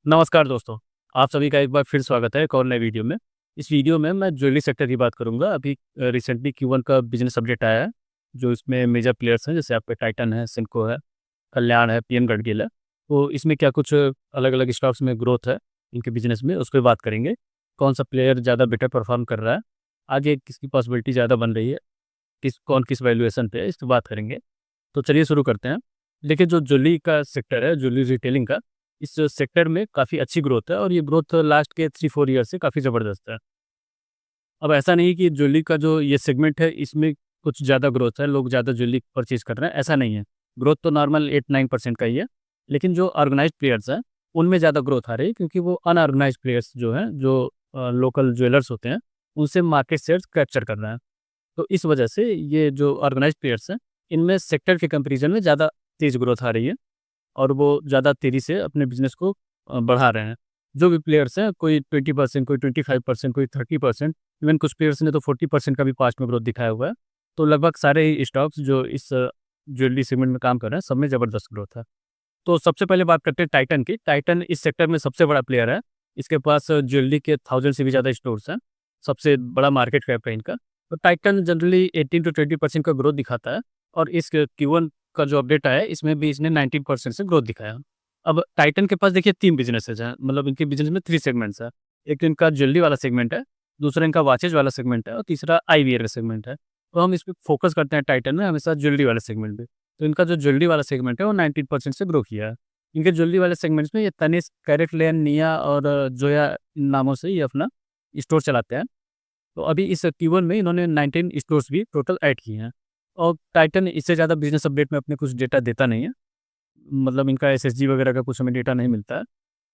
नमस्कार दोस्तों, आप सभी का एक बार फिर स्वागत है एक और नए वीडियो में। इस वीडियो में मैं ज्वेलरी सेक्टर की बात करूँगा। अभी रिसेंटली Q1 का बिज़नेस अपडेट आया है, जो इसमें मेजर प्लेयर्स हैं, जैसे आपके टाइटन है, सिम्को है, कल्याण है, पीएन गडगिल है। तो इसमें क्या कुछ अलग-अलग स्टॉक्स में ग्रोथ है, इनके बिज़नेस में, उस पे बात करेंगे। कौन-सा प्लेयर ज़्यादा बेटर परफ़ॉर्म कर रहा है, आगे किसकी पॉसिबिलिटी ज़्यादा बन रही है, कौन किस वैल्यूएशन पे है, इस पे बात करेंगे। तो चलिए शुरू करते हैं। देखिए जो ज्वेलरी का सेक्टर है, ज्वेलरी रिटेलिंग का, इस सेक्टर में काफ़ी अच्छी ग्रोथ है और ये ग्रोथ लास्ट के 3-4 ईयर से काफ़ी ज़बरदस्त है। अब ऐसा नहीं है कि ज्वेलरी का जो ये सेगमेंट है इसमें कुछ ज़्यादा ग्रोथ है, लोग ज़्यादा ज्वेलरी परचेज़ कर रहे हैं, ऐसा नहीं है। ग्रोथ तो नॉर्मल 8-9% का ही है, लेकिन जो ऑर्गेनाइज़्ड प्लेयर्स हैं, उनमें ज़्यादा ग्रोथ आ रही है क्योंकि वो अनऑर्गेनाइज़्ड प्लेयर्स जो हैं, जो लोकल ज्वेलर्स होते हैं, उनसे मार्केट शेयर्स कैप्चर कर रहे हैं। तो इस वजह से ये जो ऑर्गेनाइज़्ड प्लेयर्स हैं, इनमें सेक्टर के कंपैरिज़न में ज़्यादा तेज़ ग्रोथ आ रही है। और वो ज़्यादा तेज़ी से अपने बिज़नेस को बढ़ा रहे हैं। जो भी प्लेयर्स हैं, कोई 20%, कोई 25%, कोई 30%, इवन कुछ प्लेयर्स ने तो 40% का भी पास्ट में ग्रोथ दिखाया हुआ है। तो लगभग सारे ही स्टॉक्स जो इस ज्वेलरी सेगमेंट में काम कर रहे हैं, सब में ज़बरदस्त ग्रोथ है। तो सबसे पहले बात करते हैं टाइटन की। टाइटन इस सेक्टर में सबसे बड़ा प्लेयर है। इसके पास ज्वेलरी के 1000 से भी ज़्यादा स्टोर्स हैं। सबसे बड़ा मार्केट कैप है इनका। तो टाइटन जनरली 18 टू 20% का ग्रोथ दिखाता है और इस Q1 का जो अपडेट आया है, इसमें भी इसने 19% से ग्रोथ दिखाया। अब टाइटन के पास देखिए 3 बिज़नेसेज़ हैं, मतलब इनके बिज़नेस में 3 सेगमेंट्स हैं। एक तो इनका ज्वेलरी वाला सेगमेंट है, दूसरा इनका वॉचेज़ वाला सेगमेंट है और तीसरा आईवियर का सेगमेंट है। तो हम इस पे फ़ोकस करते हैं टाइटन में हमेशा ज्वेलरी वाले सेगमेंट पे। तो इनका जो ज्वेलरी वाला सेगमेंट है वो 19% से ग्रो किया है। इनके ज्वेलरी वाले सेगमेंट्स में ये तनिष्क, कैरेटलेन, निया और जोया इन नामों से ये अपना स्टोर चलाते हैं। तो अभी इस Q1 में इन्होंने 19 स्टोर्स भी टोटल ऐड किए हैं और टाइटन इससे ज़्यादा बिज़नेस अपडेट में अपने कुछ डेटा देता नहीं है। मतलब इनका एसएसजी वगैरह का कुछ हमें डेटा नहीं मिलता है।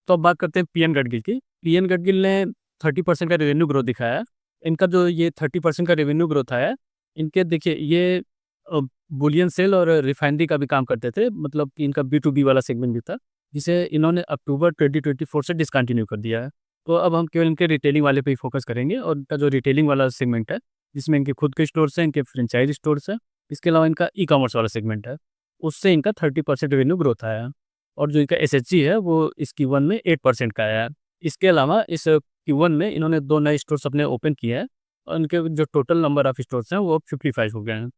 तो अब बात करते हैं पीएन गडगिल की। पीएन गडगिल ने 30% का रेवेन्यू ग्रोथ दिखाया है। इनका जो ये 30% का रेवेन्यू ग्रोथ आया है, इनके देखिए ये अ, बुलियन सेल और रिफाइनरी का भी काम करते थे, मतलब कि इनका बी2बी वाला सेगमेंट भी था, जिसे इन्होंने अक्टूबर 2024 से डिसकंटिन्यू कर दिया है। तो अब हम केवल इनके रिटेलिंग वाले पे ही फ़ोकस करेंगे और इनका जो रिटेलिंग वाला सेगमेंट है, जिसमें इनके खुद के स्टोर्स हैं, इनके फ्रेंचाइज़ स्टोर्स हैं, इसके अलावा इनका ई-कॉमर्स वाला सेगमेंट है, उससे इनका 30% रेवेन्यू ग्रोथ आया है और जो इनका एसएसजी है, वो इस Q1 में 8% का आया है। इसके अलावा इस Q1 में इन्होंने 2 नए स्टोर्स अपने ओपन किए हैं और इनके जो टोटल नंबर ऑफ स्टोर्स हैं, वो अब 55 हो गए हैं।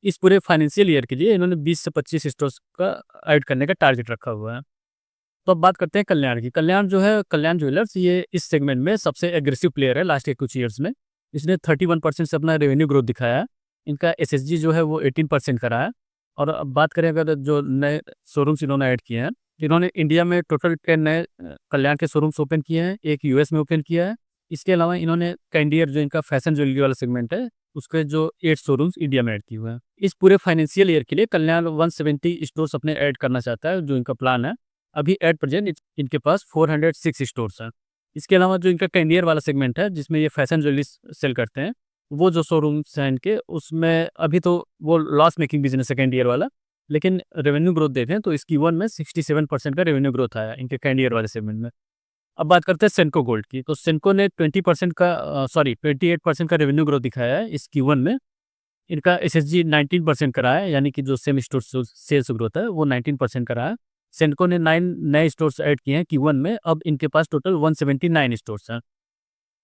इस पूरे फाइनेंशियल ईयर के लिए इन्होंने 20 से 25 स्टोर्स का ऐड करने का टारगेट रखा हुआ है। तो अब बात करते हैं कल्याण की। कल्याण जो है, कल्याण ज्वेलर्स, ये इस सेगमेंट में सबसे एग्रेसिव प्लेयर है लास्ट के कुछ ईयर्स में। इसने 31% से अपना रेवेन्यू ग्रोथ दिखाया है। इनका एसएसजी जो है वो 18% का रहा है और अब बात करें अगर जो नए शोरूम्स इन्होंने ऐड किए हैं, इन्होंने इंडिया में टोटल 10 नए कल्याण के शोरूम्स ओपन किए हैं, 1 यूएस में ओपन किया है। इसके अलावा इन्होंने कैंडियर जो इनका फैशन ज्वेलरी वाला सेगमेंट है, उसके जो 8 शोरूम्स इंडिया में ऐड किए हुए हैं। इस पूरे फाइनेंशियल ईयर के लिए कल्याण 170 स्टोर्स अपने ऐड करना चाहता है, जो इनका प्लान है। अभी एट प्रेजेंट इनके पास 406 स्टोर्स हैं। इसके अलावा जो इनका कैंडियर वाला सेगमेंट है, जिसमें ये फैशन ज्वेलरी सेल करते हैं, वो जो शोरूम्स हैं इनके, उसमें अभी तो वो लॉस मेकिंग बिजनेस है कैंडियर वाला, लेकिन रेवेन्यू ग्रोथ देखें तो इस Q1 में 67% का रेवेन्यू ग्रोथ आया इनके कैंडियर वाले सेगमेंट में। अब बात करते हैं सेनको गोल्ड की। तो सेनको ने 20% का 28% का रेवेन्यू ग्रोथ दिखाया है इस Q1 में। इनका एसएसजी 19% का रहा है, यानी कि जो सेम स्टोर सेल्स ग्रोथ है वो 19% का रहा है। सेनको ने 9 नए स्टोर्स ऐड किए हैं Q1 में, अब इनके पास टोटल 179 स्टोर्स हैं।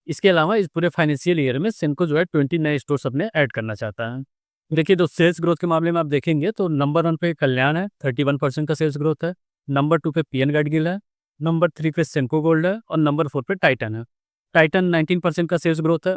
इसके अलावा इस पूरे फाइनेंशियल ईयर में सेनको जो है 20 नए स्टोर्स अपने ऐड करना चाहता है। देखिए जो सेल्स ग्रोथ के मामले में आप देखेंगे तो नंबर 1 पे कल्याण है, 31% का सेल्स ग्रोथ है। नंबर 2 पे पीएन गडगिल है, नंबर 3 पे सेनको गोल्ड है और नंबर 4 पे टाइटन है। टाइटन 19% का सेल्स ग्रोथ है।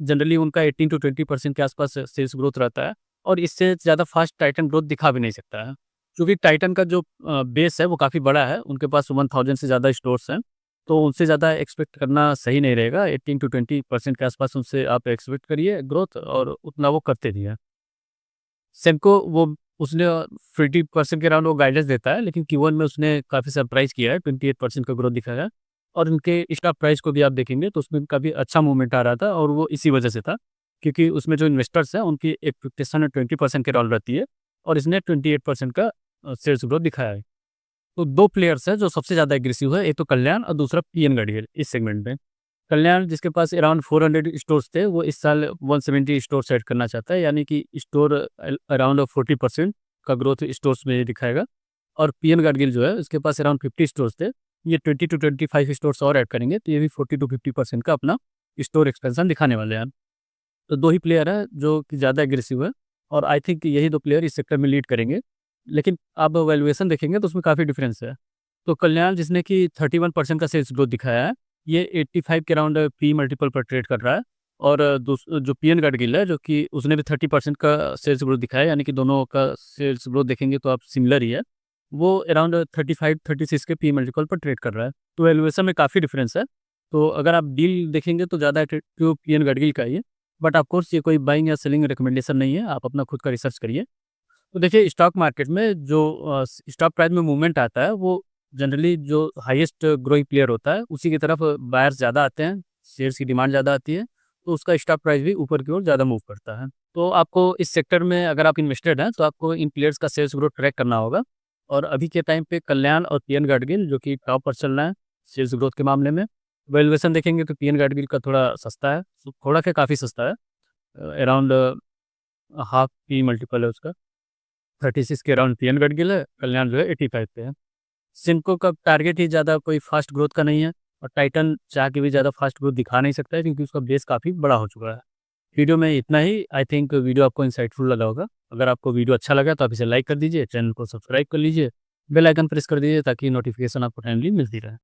जनरली उनका 18 टू 20% के आसपास सेल्स ग्रोथ रहता है और इससे ज़्यादा फास्ट टाइटन ग्रोथ दिखा भी नहीं सकता है। क्योंकि टाइटन का जो बेस है वो काफ़ी बड़ा है, उनके पास 1000 से ज़्यादा स्टोर्स हैं, तो उनसे ज़्यादा एक्सपेक्ट करना सही नहीं रहेगा। 18 टू 20% के आसपास उनसे आप एक्सपेक्ट करिए ग्रोथ, और उतना वो करते भी हैं। सेमको वो उसने 50% के अराउंड वो गाइडेंस देता है, लेकिन Q1 में उसने काफ़ी सरप्राइज़ किया है, 28% का ग्रोथ दिखाया है और उनके स्टॉक प्राइस को भी आप देखेंगे तो उसमें काफ़ी अच्छा मूवमेंट आ रहा था और वो इसी वजह से था, क्योंकि उसमें जो इन्वेस्टर्स हैं उनकी एक्सपेक्टेशन 20% के अराउंड रहती है और इसने 28% का शेयर्स ग्रोथ दिखाया है। तो 2 प्लेयर्स हैं जो सबसे ज़्यादा एग्रेसिव है, एक तो कल्याण और दूसरा पीएन गढ़ियल इस सेगमेंट में। कल्याण जिसके पास अराउंड 400 स्टोर्स थे, वो इस साल 170 स्टोर्स ऐड करना चाहता है, यानी कि स्टोर अराउंड 40% का ग्रोथ स्टोर्स में दिखाएगा। और पीएन गाडगिल जो है उसके पास अराउंड 50 स्टोर्स थे, ये 20 टू 25 स्टोर्स और ऐड करेंगे तो ये भी 40 टू 50% का अपना स्टोर एक्सपेंशन दिखाने वाले हैं। तो 2 ही प्लेयर हैं जो कि ज़्यादा एग्रेसिव है और आई थिंक यही 2 प्लेयर इस सेक्टर में लीड करेंगे। लेकिन आप वैल्यूएशन देखेंगे तो उसमें काफ़ी डिफरेंस है। तो कल्याण जिसने कि 31% का सेल्स ग्रोथ दिखाया है, ये 85 के अराउंड पी मल्टीपल पर ट्रेड कर रहा है और जो पीएन गडगिल है जो कि उसने भी 30% का सेल्स ग्रोथ दिखाया है, यानी कि दोनों का सेल्स ग्रोथ देखेंगे तो आप सिमिलर ही है। वो अराउंड 35-36 के पी मल्टीपल पर ट्रेड कर रहा है। तो वैल्यूएशन में काफ़ी डिफरेंस है। तो अगर आप डील देखेंगे तो ज़्यादा अट्रैक्टिव पीएन गडगिल का ही है। बट ऑफ कोर्स ये कोई बाइंग या सेलिंग रिकमेंडेशन नहीं है, आप अपना खुद का रिसर्च करिए। तो देखिए स्टॉक मार्केट में जो स्टॉक प्राइस में मूवमेंट आता है वो जनरली जो हाईएस्ट ग्रोइंग प्लेयर होता है उसी की तरफ बायर्स ज़्यादा आते हैं, शेयर्स की डिमांड ज़्यादा आती है, तो उसका स्टॉक प्राइस भी ऊपर की ओर ज़्यादा मूव करता है। तो आपको इस सेक्टर में अगर आप इन्वेस्टेड हैं तो आपको इन प्लेयर्स का सेल्स ग्रोथ ट्रैक करना होगा और अभी के टाइम पे कल्याण और पीएन गाडगिल जो कि टॉप पर चल रहा है सेल्स ग्रोथ के मामले में। वैल्यूएशन देखेंगे तो पीएन गाडगिल का थोड़ा सस्ता है, थोड़ा क्या काफ़ी सस्ता है, अराउंड हाफ पी मल्टीपल है उसका। 36 के अराउंड पीएन गडगिल है, कल्याण जो है 85 पे है। सिम्को का टारगेट ही ज़्यादा कोई फास्ट ग्रोथ का नहीं है और टाइटन चाह के भी ज़्यादा फास्ट ग्रोथ दिखा नहीं सकता है क्योंकि उसका बेस काफ़ी बड़ा हो चुका है। वीडियो में इतना ही, आई थिंक वीडियो आपको इंसाइटफुल लगा होगा। अगर आपको वीडियो अच्छा लगा तो आप इसे लाइक कर दीजिए, चैनल को सब्सक्राइब कर लीजिए, बेल आइकन प्रेस कर दीजिए ताकि नोटिफिकेशन आपको टाइमली मिलती रहे।